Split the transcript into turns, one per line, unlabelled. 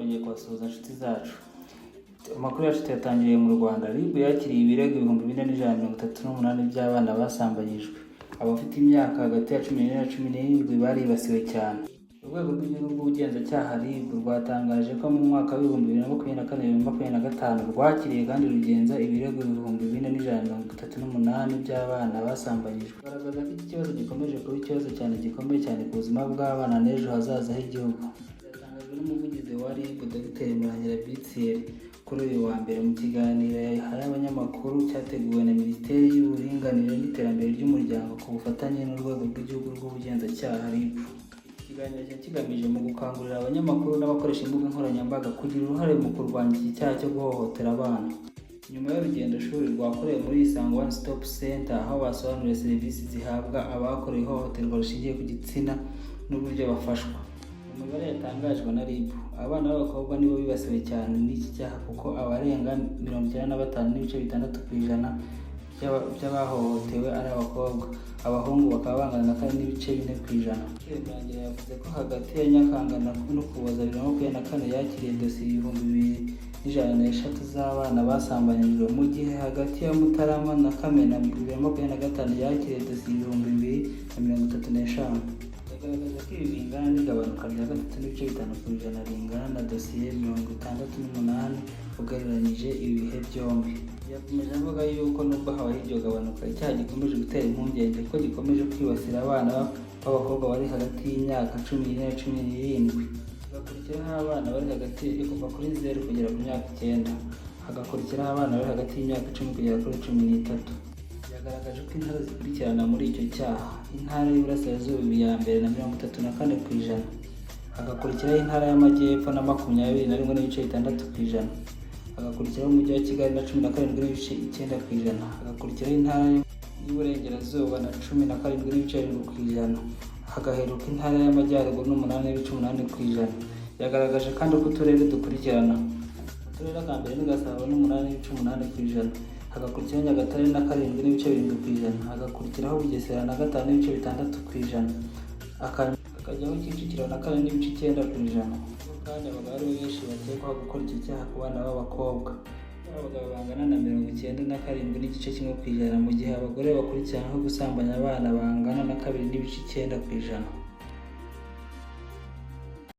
twongeye kubasuhuza inshuti zacu. Amakuru yacu tuyatangiriye mu Rwanda. RIB yakiriye ibirego 4138 by'abana basambanyijwe. Abafite imyaka hagati ya 14 na 17 baribasiwe cyane. Urwego rw'igihugu rw'ubugenzacyaha RIB rwatangaje ko mu mwaka wa 2024-2025 rwakiriye kandi rugenza ibirego 4138 by'abana basambanyijwe. Bagaragaza ko iki kibazo gikomeje kuba ikibazo gikomeye cyane ku buzima bw'abana n'ejo hazaza h'igihugu. Byatangajwe n'umuvugizi wa RIB Dr. Murangira Bitsiyeri kuri uyu wa mbere mu kiganiro yahaye abanyamakuru cyateguwe na Minisiteri y'Uburinganire n'Iterambere ry'Umuryango ku bufatanye n'urwego rw'igihugu rw'ubugenzacyaha RIB. Ikiganiro kigamije mu gukangurira abanyamakuru n'abakoresha imbuga nkoranyambaga kugira uruhare mu kurwanya iki cyaha cyo guhohotera abana. Nyuma y'urugendo shuri rwakorewe muri Isango One Stop Center, aho basobanuriye serivisi zihabwa abakorewe ihohoterwa rishingiye ku gitsina n'uburyo bafashwa. Imibare yatangajwe na RIB, abana b'abakobwa nibo bibasiwe cyane n'iki cyaha kuko abarenga 95.6% by'abahohotewe ari abakobwa. Abahungu bakaba bangana na 4.4%. Murangira yavuze ko hagati ya Nyakanga no Ukuboza 2024 yakiriye dosiye 2103 z'abana basambanyijwe, mu gihe hagati ya Mutarama na Kamena 2025 yakiriye dosiye 2035. Yagaragaza ko ibi bingana n'igabanuka rya 3.5% ringana na dosiye 68 ugereranyije ibihe byombi. Yakomeje avuga yuko nubwo habaye iryo gabanuka, icyaha gikomeje gutera impungenge ko gikomeje kwibasira abana b'abakobwa bari hagati y'imyaka 14 na 17. Hagakurikiraho abana bari hagati kuva kuri 0 kugera ku myaka 9. Hagakurikiraho abana bari hagati y'imyaka 10 kugera kuri 13. Yagaragaje ko intara zikurikirana muri icyo cyaha: intara y'Iburasirazuba iya mbere na 34%, hagakurikiraho intara y'Amajyepfo na 21.6%, hagakurikiraho umujyi wa Kigali na 17.9%, hagakurikiraho intara y'Iburengerazuba na 17.7%, hagaheruka intara y'Amajyaruguru na 8.8%. Yagaragaje kandi ko uturere dukurikirana: uturere ka mbere ni Gasabo na 8.8%, hagakurikiraho Nyagatare na 7.7%, hagakurikiraho Bugesera na 5.6%, hakajyaho Kicukiro na 4.9%. Kandi abagabo ari benshi bakekwaho gukora iki cyaha ku bana b'abakobwa. Abagabo bangana na 97.1%, mu gihe abagore bakurikiranyweho gusambanya abana bangana na 2.9%.